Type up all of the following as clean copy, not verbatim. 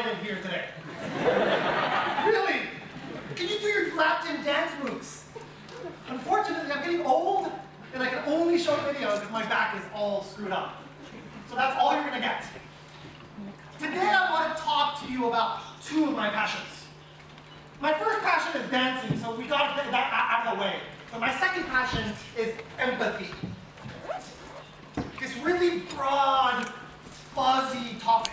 in here today. Really? Can you do your Latin dance moves? Unfortunately, I'm getting old, and I can only show videos if my back is all screwed up. So that's all you're gonna get. Today I want to talk to you about two of my passions. My first passion is dancing, so we got that out of the way. But my second passion is empathy. This really broad, fuzzy topic.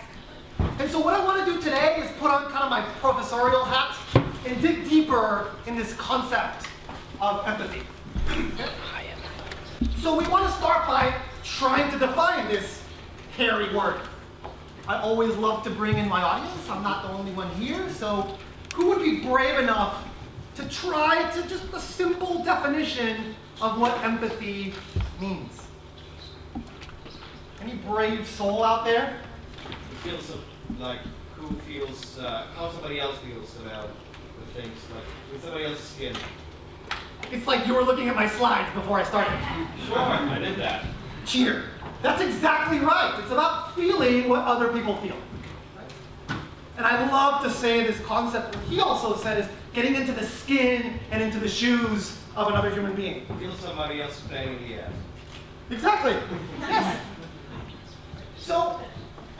And so what I want to do today is put on kind of my professorial hat and dig deeper in this concept of empathy. So we want to start by trying to define this hairy word. I always love to bring in my audience. I'm not the only one here, so who would be brave enough to try to just a simple definition of what empathy means? Any brave soul out there? It feels like who feels, how somebody else feels about the things, like with somebody else's skin. It's like you were looking at my slides before I started. Sure, I did that. Cheer. That's exactly right. It's about feeling what other people feel. Right? And I love to say this concept, what he also said, is getting into the skin and into the shoes of another human being. Feel somebody else pain in the ass. Exactly. Yes. So,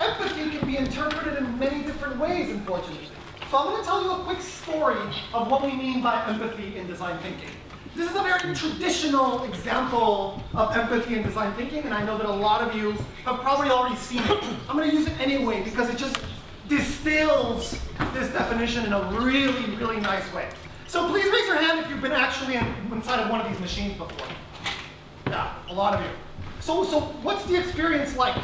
empathy can be interpreted in many different ways, unfortunately. So I'm going to tell you a quick story of what we mean by empathy in design thinking. This is a very traditional example of empathy in design thinking, and I know that a lot of you have probably already seen it. I'm going to use it anyway because it just distills this definition in a really, really nice way. So please raise your hand if you've been actually inside of one of these machines before. Yeah, a lot of you. So what's the experience like?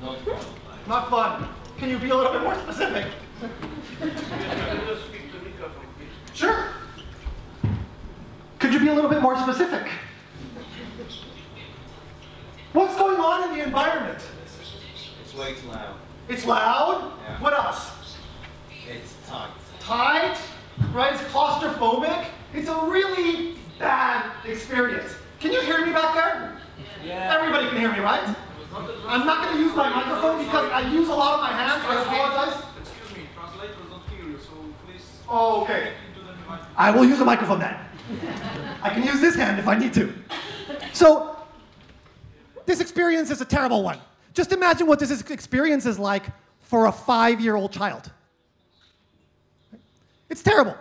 Not fun. Not fun. Can you be a little bit more specific? Sure. Could you be a little bit more specific? What's going on in the environment? It's way too loud. It's loud? Yeah. What else? It's tight. Tight, right? It's claustrophobic. It's a really bad experience. Can you hear me back there? Yeah. Everybody can hear me, right? I'm not going to use my microphone because I use a lot of my hands. I apologize. Excuse me, translators don't hear you, so please. Oh, okay. I will use the microphone then. I can use this hand if I need to. So, this experience is a terrible one. Just imagine what this experience is like for a 5-year-old child. It's terrible.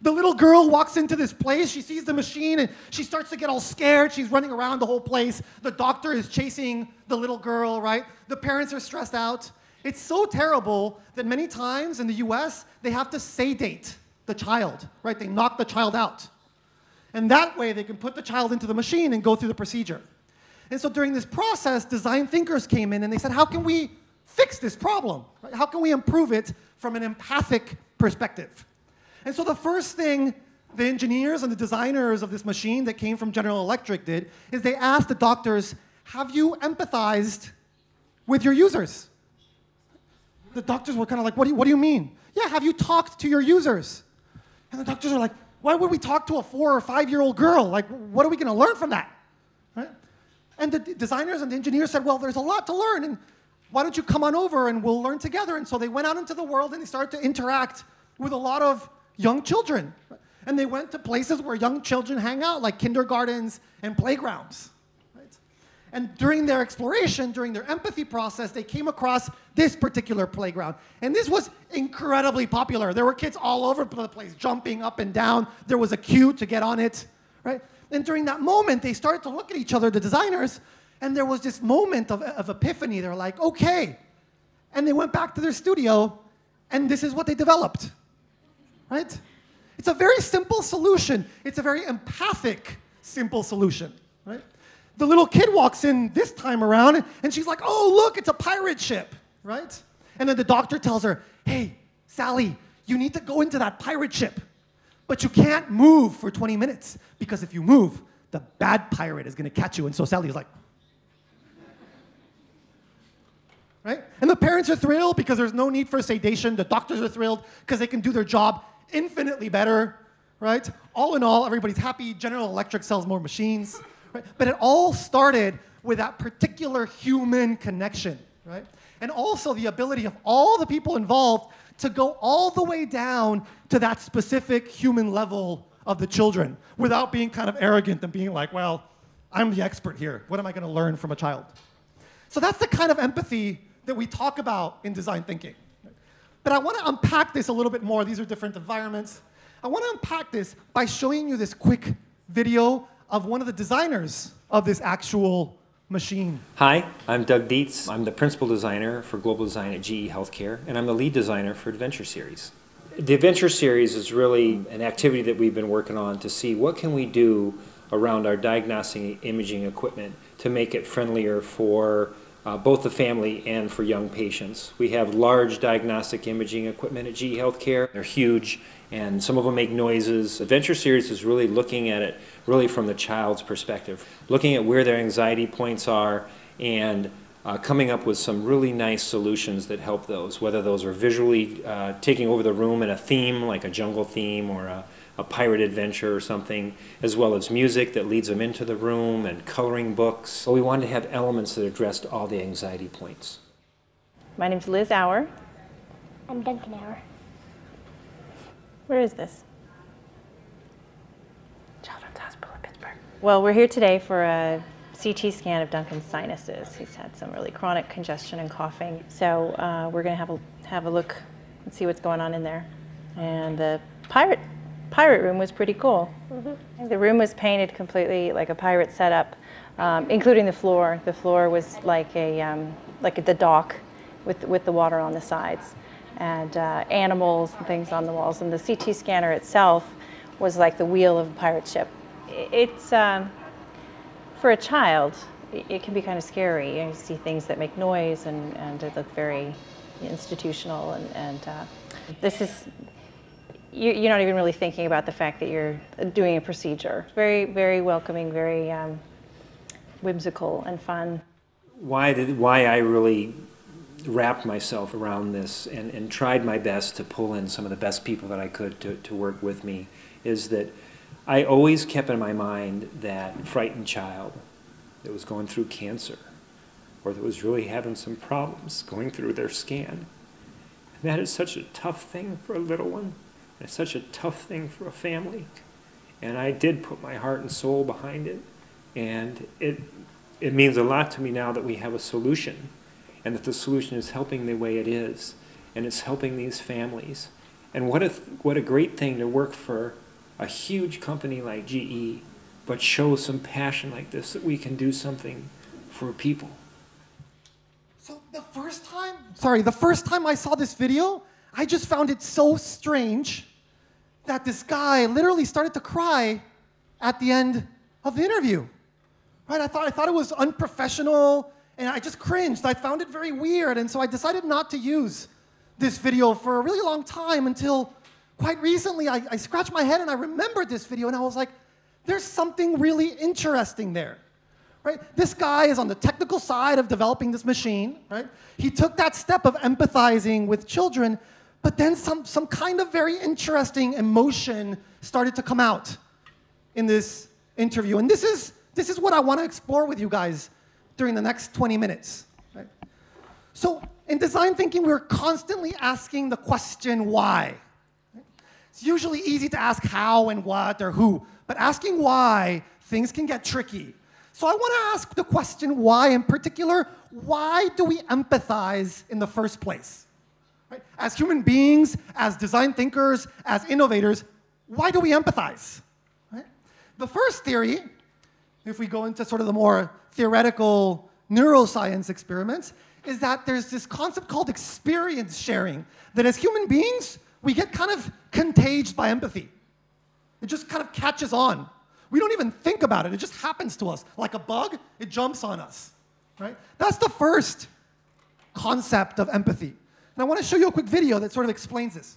The little girl walks into this place, she sees the machine, and she starts to get all scared. She's running around the whole place. The doctor is chasing the little girl, right? The parents are stressed out. It's so terrible that many times in the US, they have to sedate the child, right? They knock the child out. And that way, they can put the child into the machine and go through the procedure. And so during this process, design thinkers came in and they said, how can we fix this problem? Right? How can we improve it from an empathic perspective? And so the first thing the engineers and the designers of this machine that came from General Electric did is they asked the doctors, have you empathized with your users? The doctors were kind of like, what do you mean? Yeah, have you talked to your users? And the doctors are like, why would we talk to a 4 or 5-year-old girl? Like, what are we going to learn from that? Right? And the designers and the engineers said, well, there's a lot to learn, and why don't you come on over and we'll learn together? And so they went out into the world and they started to interact with a lot of young children. And they went to places where young children hang out, like kindergartens and playgrounds. Right? And during their exploration, during their empathy process, they came across this particular playground. And this was incredibly popular. There were kids all over the place, jumping up and down. There was a queue to get on it. Right? And during that moment, they started to look at each other, the designers, and there was this moment of epiphany. They were like, okay. And they went back to their studio, and this is what they developed. Right? It's a very simple solution. It's a very empathic, simple solution. Right? The little kid walks in this time around, and she's like, oh, look, it's a pirate ship. Right? And then the doctor tells her, hey, Sally, you need to go into that pirate ship. But you can't move for 20 minutes, because if you move, the bad pirate is going to catch you. And so Sally's like, right? And the parents are thrilled because there's no need for sedation. The doctors are thrilled because they can do their job infinitely better, right? All in all, everybody's happy. General Electric sells more machines, right? But it all started with that particular human connection, right? And also the ability of all the people involved to go all the way down to that specific human level of the children without being kind of arrogant and being like, well, I'm the expert here. What am I going to learn from a child? So that's the kind of empathy that we talk about in design thinking. But I want to unpack this a little bit more. These are different environments. I want to unpack this by showing you this quick video of one of the designers of this actual machine. Hi, I'm Doug Dietz. I'm the principal designer for global design at GE Healthcare, and I'm the lead designer for Adventure Series. The Adventure Series is really an activity that we've been working on to see what can we do around our diagnostic imaging equipment to make it friendlier for both the family and for young patients. We have large diagnostic imaging equipment at GE Healthcare. They're huge, and some of them make noises. Adventure Series is really looking at it really from the child's perspective, looking at where their anxiety points are and coming up with some really nice solutions that help those, whether those are visually taking over the room in a theme like a jungle theme or a pirate adventure or something, as well as music that leads them into the room and coloring books. So we wanted to have elements that addressed all the anxiety points. My name's Liz Auer. I'm Duncan Auer. Where is this? Children's Hospital of Pittsburgh. Well, we're here today for a CT scan of Duncan's sinuses. He's had some really chronic congestion and coughing. So we're going to have a look and see what's going on in there. And the pirate room was pretty cool. Mm-hmm. The room was painted completely like a pirate setup, including the floor. The floor was like the dock with the water on the sides, and animals and things on the walls. And the CT scanner itself was like the wheel of a pirate ship. It's for a child, it can be kind of scary. You see things that make noise and they look very institutional. And this is. You're not even really thinking about the fact that you're doing a procedure. Very, very welcoming, very whimsical and fun. Why I really wrapped myself around this and tried my best to pull in some of the best people that I could to work with me is that I always kept in my mind that frightened child that was going through cancer or that was really having some problems going through their scan. And that is such a tough thing for a little one. It's such a tough thing for a family, and I did put my heart and soul behind it, and it means a lot to me now that we have a solution, and that the solution is helping the way it is, and it's helping these families. And what a great thing to work for a huge company like GE, but show some passion like this, that we can do something for people. So the first time I saw this video, I just found it so strange that this guy literally started to cry at the end of the interview. Right? I thought it was unprofessional, and I just cringed. I found it very weird, and so I decided not to use this video for a really long time until quite recently I scratched my head and I remembered this video, and I was like, there's something really interesting there. Right? This guy is on the technical side of developing this machine. Right? He took that step of empathizing with children, but then some kind of very interesting emotion started to come out in this interview. And this is what I want to explore with you guys during the next 20 minutes. Right? So in design thinking, we're constantly asking the question, why? It's usually easy to ask how and what or who, but asking why, things can get tricky. So I want to ask the question why in particular. Why do we empathize in the first place? Right? As human beings, as design thinkers, as innovators, why do we empathize? Right? The first theory, if we go into sort of the more theoretical neuroscience experiments, is that there's this concept called experience sharing, that as human beings, we get kind of contaged by empathy. It just kind of catches on. We don't even think about it. It just happens to us. Like a bug, it jumps on us. Right? That's the first concept of empathy. And I want to show you a quick video that sort of explains this.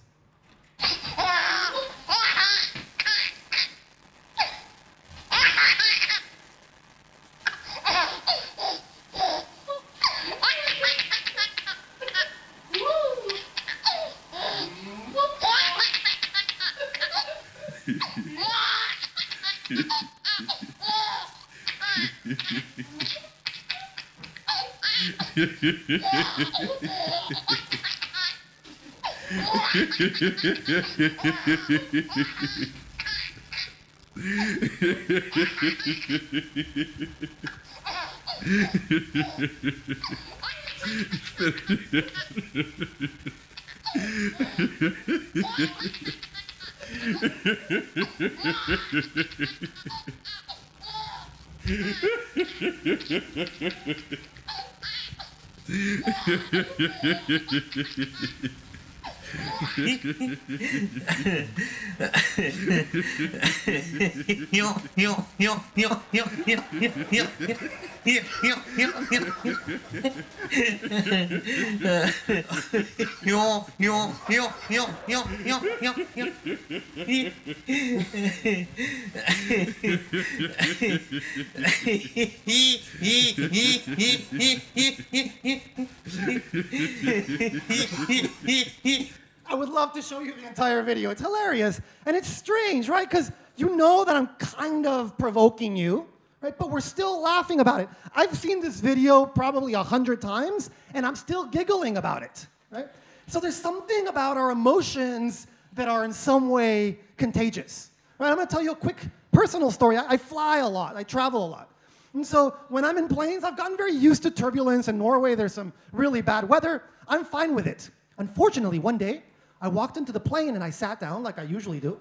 I would love to show you the entire video. It's hilarious. And it's strange, right? Because you know that I'm kind of provoking you, right? But we're still laughing about it. I've seen this video probably 100 times, and I'm still giggling about it, right? So there's something about our emotions that are in some way contagious, right? I'm going to tell you a quick personal story. I fly a lot. I travel a lot. And so when I'm in planes, I've gotten very used to turbulence. In Norway, there's some really bad weather. I'm fine with it. Unfortunately, one day, I walked into the plane and I sat down like I usually do.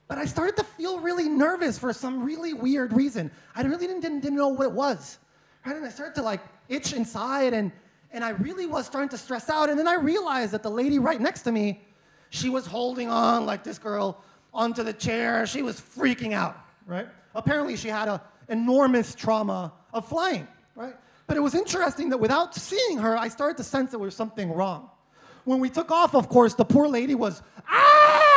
But I started to feel really nervous for some really weird reason. I really didn't know what it was. Right? And I started to like itch inside and I really was starting to stress out. And then I realized that the lady right next to me, she was holding on like this girl onto the chair. She was freaking out, right? Apparently she had an enormous trauma of flying, right? But it was interesting that without seeing her, I started to sense there was something wrong. When we took off, of course, the poor lady was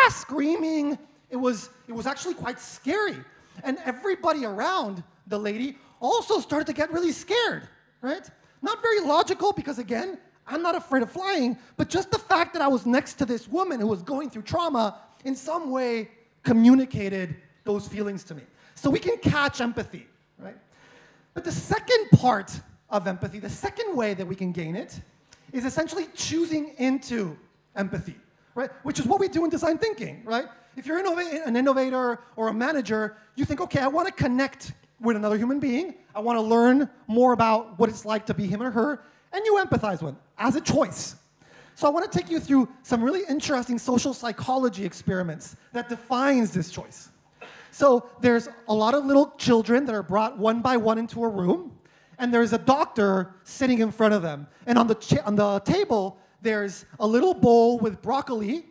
screaming. It was actually quite scary. And everybody around the lady also started to get really scared, right? Not very logical because, again, I'm not afraid of flying, but just the fact that I was next to this woman who was going through trauma in some way communicated those feelings to me. So we can catch empathy, right? But the second part of empathy, the second way that we can gain it, is essentially choosing into empathy, right? Which is what we do in design thinking, right? If you're an innovator or a manager, you think, okay, I want to connect with another human being. I want to learn more about what it's like to be him or her, and you empathize with as a choice. So I want to take you through some really interesting social psychology experiments that defines this choice. So there's a lot of little children that are brought one by one into a room, and there's a doctor sitting in front of them. And on the table, there's a little bowl with broccoli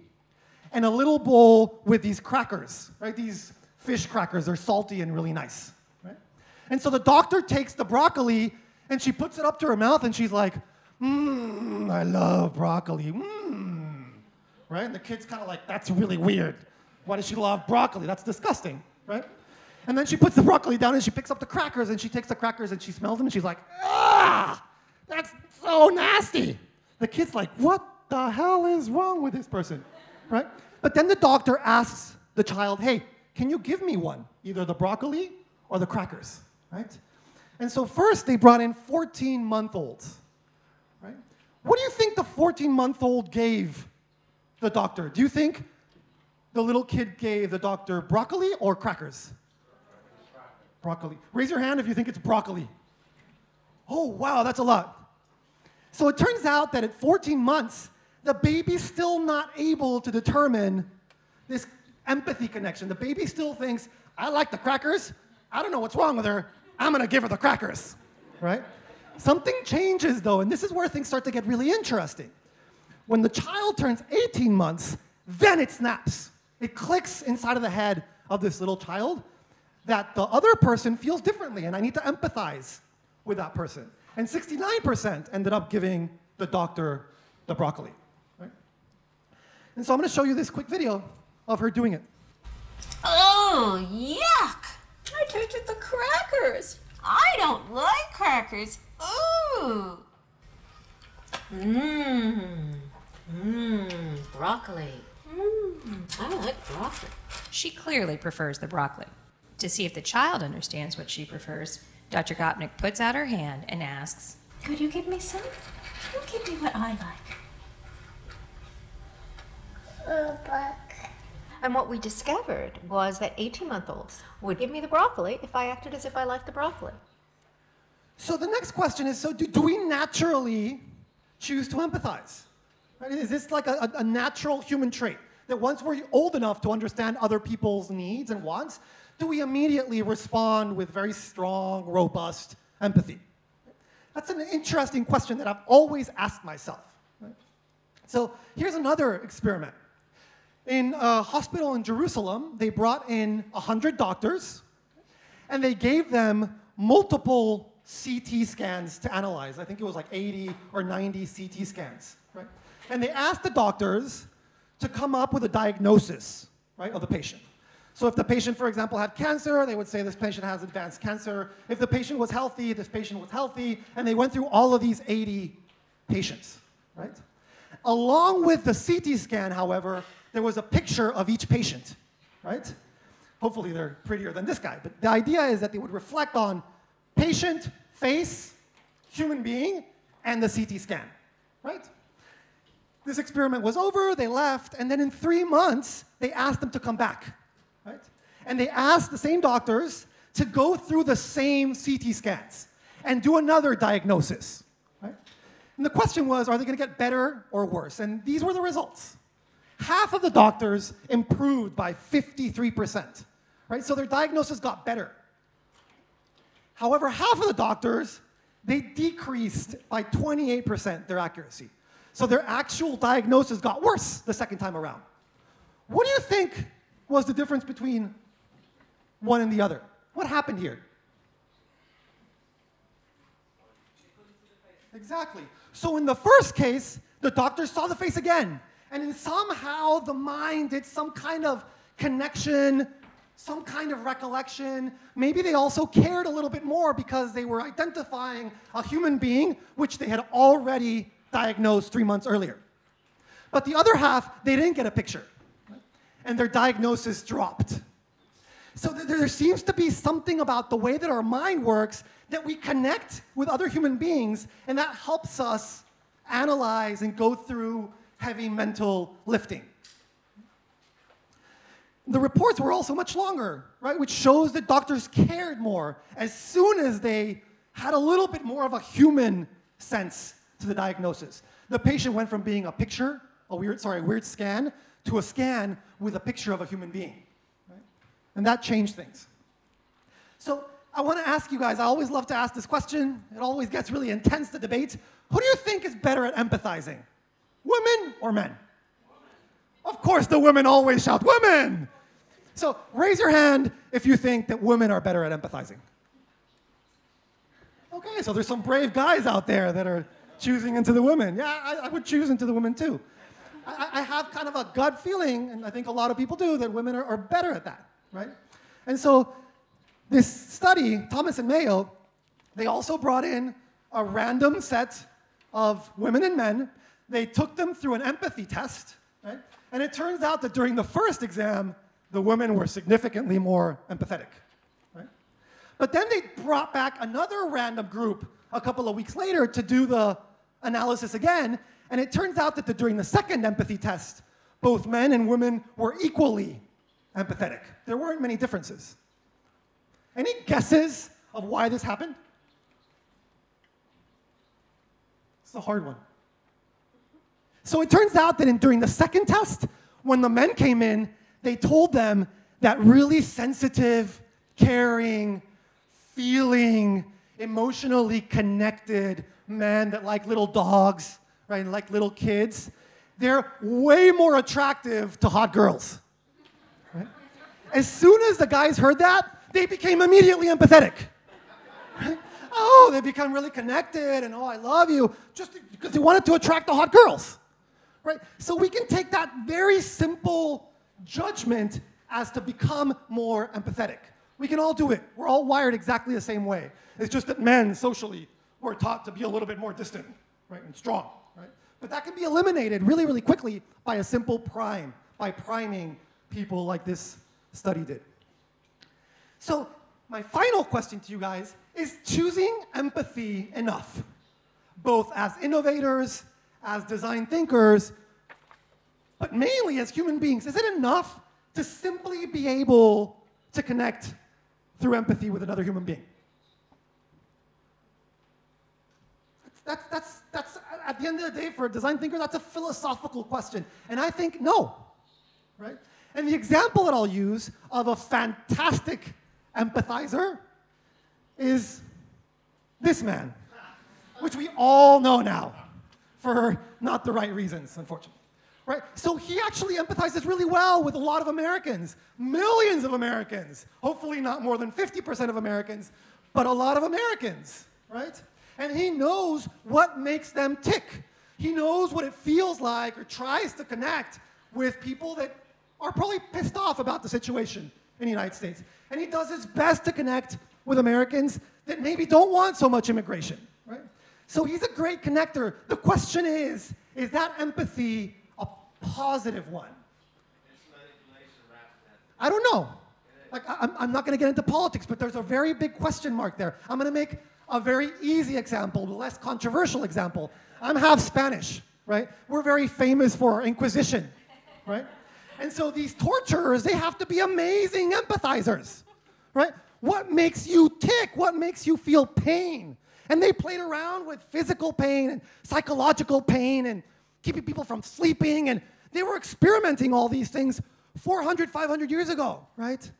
and a little bowl with these crackers, right? These fish crackers. They're salty and really nice, right? And so the doctor takes the broccoli and she puts it up to her mouth and she's like, I love broccoli, right? And the kid's kind of like, that's really weird. Why does she love broccoli? That's disgusting, right? And then she puts the broccoli down and she picks up the crackers and she takes the crackers and she smells them and she's like, that's so nasty. The kid's like, what the hell is wrong with this person, right? But then the doctor asks the child, hey, can you give me one? Either the broccoli or the crackers, right? And so first they brought in 14-month-olds, right? What do you think the 14-month-old gave the doctor? Do you think the little kid gave the doctor broccoli or crackers? Broccoli. Raise your hand if you think it's broccoli. Oh, wow, that's a lot. So it turns out that at 14 months, the baby's still not able to determine this empathy connection. The baby still thinks, I like the crackers. I don't know what's wrong with her. I'm going to give her the crackers, right? Something changes, though, and this is where things start to get really interesting. When the child turns 18 months, then it snaps. It clicks inside of the head of this little child that the other person feels differently, and I need to empathize with that person. And 69% ended up giving the doctor the broccoli, right? And so I'm going to show you this quick video of her doing it. Oh, yuck! I tasted the crackers. I don't like crackers. Ooh. Broccoli. I like broccoli. She clearly prefers the broccoli. To see if the child understands what she prefers, Dr. Gopnik puts out her hand and asks, Could you give me some? You give me what I like. But And what we discovered was that 18-month-olds would give me the broccoli if I acted as if I liked the broccoli. So the next question is, so do we naturally choose to empathize? Right? Is this like a natural human trait that once we're old enough to understand other people's needs and wants, do we immediately respond with very strong, robust empathy? That's an interesting question that I've always asked myself. Right? So here's another experiment. In a hospital in Jerusalem, they brought in 100 doctors, and they gave them multiple CT scans to analyze. I think it was like 80 or 90 CT scans, right? And they asked the doctors to come up with a diagnosis, right, of the patient. So if the patient, for example, had cancer, they would say this patient has advanced cancer. If the patient was healthy, this patient was healthy. And they went through all of these 80 patients, right? Along with the CT scan, however, there was a picture of each patient, right? Hopefully they're prettier than this guy. But the idea is that they would reflect on patient, face, human being, and the CT scan, right? This experiment was over, they left, and then in 3 months, they asked them to come back, right? And they asked the same doctors to go through the same CT scans and do another diagnosis, right? And the question was, are they going to get better or worse? And these were the results. Half of the doctors improved by 53%, right? So their diagnosis got better. However, half of the doctors, they decreased by 28% their accuracy. So their actual diagnosis got worse the second time around. What do you think was the difference between one and the other? What happened here? Exactly. So in the first case, the doctors saw the face again. And then somehow the mind did some kind of connection, some kind of recollection. Maybe they also cared a little bit more because they were identifying a human being which they had already diagnosed 3 months earlier. But the other half, they didn't get a picture, right? And their diagnosis dropped. So there seems to be something about the way that our mind works that we connect with other human beings, and that helps us analyze and go through heavy mental lifting. The reports were also much longer, right, which shows that doctors cared more as soon as they had a little bit more of a human sense to the diagnosis. The patient went from being a picture, a weird scan, to a scan with a picture of a human being, right? And that changed things. So I want to ask you guys, I always love to ask this question. It always gets really intense, the debate. Who do you think is better at empathizing? Women or men? Of course, the women always shout, women! So raise your hand if you think that women are better at empathizing. Okay, so there's some brave guys out there that are choosing into the women. Yeah, I would choose into the women too. I have kind of a gut feeling, and I think a lot of people do, that women are better at that, right? And so this study, Thomas and Mayo, they also brought in a random set of women and men. They took them through an empathy test, right? And it turns out that during the first exam, the women were significantly more empathetic, right? But then they brought back another random group a couple of weeks later to do the analysis again, and it turns out that during the second empathy test, both men and women were equally empathetic. There weren't many differences. Any guesses of why this happened? It's a hard one. So it turns out that during the second test, when the men came in, they told them that really sensitive, caring, feeling, emotionally connected men that like little dogs, right, and like little kids, they're way more attractive to hot girls. Right? As soon as the guys heard that, they became immediately empathetic. Right? Oh, they become really connected, and oh, I love you, just because they wanted to attract the hot girls. Right? So we can take that very simple judgment as to become more empathetic. We can all do it. We're all wired exactly the same way. It's just that men, socially, were taught to be a little bit more distant, right, and strong. Right? But that can be eliminated really, really quickly by a simple prime, by priming people like this study did. So my final question to you guys is choosing empathy enough? both as innovators, as design thinkers, but mainly as human beings. Is it enough to simply be able to connect through empathy with another human being? That's at the end of the day, for a design thinker, that's a philosophical question. And I think no, right? And the example that I'll use of a fantastic empathizer is this man, which we all know now for not the right reasons, unfortunately. Right? So he actually empathizes really well with a lot of Americans, millions of Americans, hopefully not more than 50% of Americans, but a lot of Americans, right? And he knows what makes them tick. He knows what it feels like, or tries to connect with people that are probably pissed off about the situation in the United States. And he does his best to connect with Americans that maybe don't want so much immigration, right? So he's a great connector. The question is that empathy a positive one? I don't know. Like, I'm not going to get into politics, but there's a very big question mark there. I'm going to make a very easy example, a less controversial example. I'm half Spanish, right? We're very famous for our Inquisition, right? And so these torturers, they have to be amazing empathizers, right? What makes you tick? What makes you feel pain? And they played around with physical pain and psychological pain and keeping people from sleeping, and they were experimenting all these things 400, 500 years ago, right?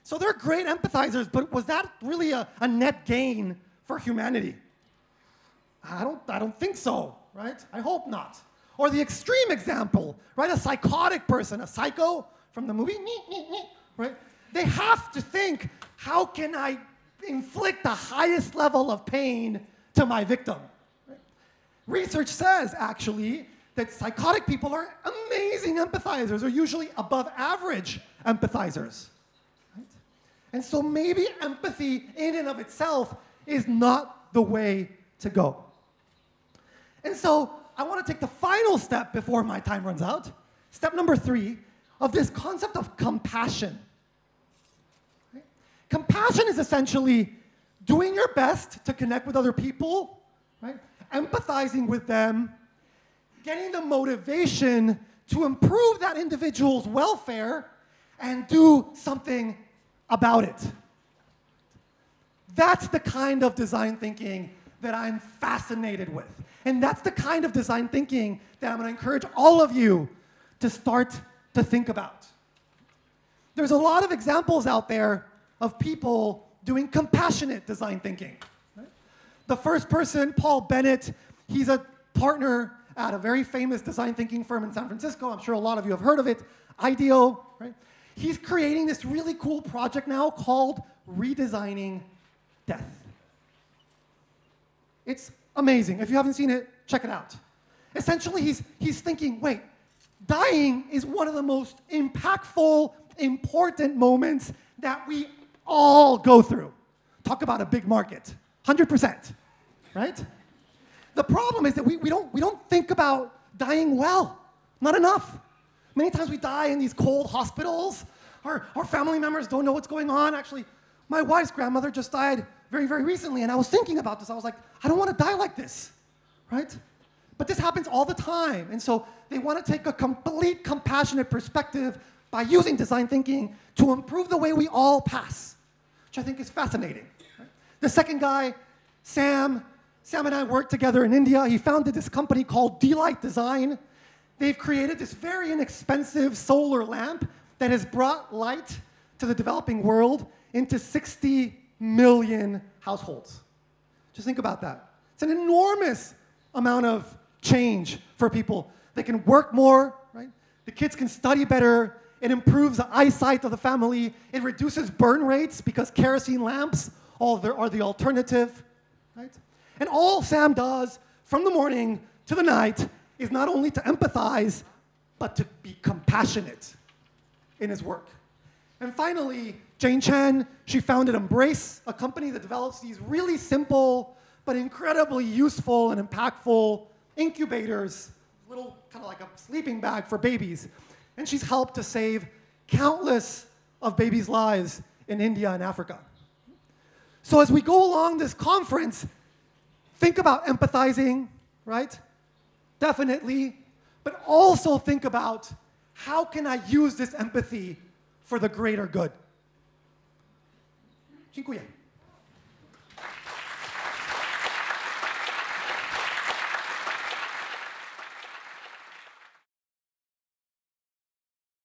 So they're great empathizers, but was that really a net gain for humanity? I don't think so, right? I hope not. Or the extreme example, right? A psychotic person, a psycho from the movie, right? They have to think, how can I inflict the highest level of pain to my victim? Right? Research says, actually, that psychotic people are amazing empathizers, or usually above average empathizers. Right? And so maybe empathy in and of itself is not the way to go. And so I want to take the final step before my time runs out, step number 3, of this concept of compassion. Right? Compassion is essentially doing your best to connect with other people, right? Empathizing with them, getting the motivation to improve that individual's welfare and do something about it. That's the kind of design thinking that I'm fascinated with. And that's the kind of design thinking that I'm going to encourage all of you to start to think about. There's a lot of examples out there of people doing compassionate design thinking. Right? The first person, Paul Bennett, he's a partner at a very famous design thinking firm in San Francisco. I'm sure a lot of you have heard of it, IDEO. Right? He's creating this really cool project now called Redesigning Death. It's amazing. If you haven't seen it, check it out. Essentially, he's thinking, wait, dying is one of the most impactful, important moments that we all go through. Talk about a big market, 100%, right? The problem is that we don't think about dying well, not enough. Many times we die in these cold hospitals. Our family members don't know what's going on. Actually, my wife's grandmother just died very, very recently, and I was thinking about this. I was like, I don't want to die like this, right? But this happens all the time, and so they want to take a complete compassionate perspective by using design thinking to improve the way we all pass, which I think is fascinating. Right? The second guy, Sam and I worked together in India. He founded this company called Delight Design. They've created this very inexpensive solar lamp that has brought light to the developing world into 60 million households. Just think about that. It's an enormous amount of change for people. They can work more, right? The kids can study better. It improves the eyesight of the family. It reduces burn rates because kerosene lamps are the alternative, right? And all Sam does from the morning to the night is not only to empathize, but to be compassionate in his work. And finally, Jane Chen, she founded Embrace, a company that develops these really simple but incredibly useful and impactful incubators, little kind of like a sleeping bag for babies. And she's helped to save countless of babies' lives in India and Africa. So as we go along this conference, think about empathizing, right? Definitely. But also think about, how can I use this empathy for the greater good? Dziękuję.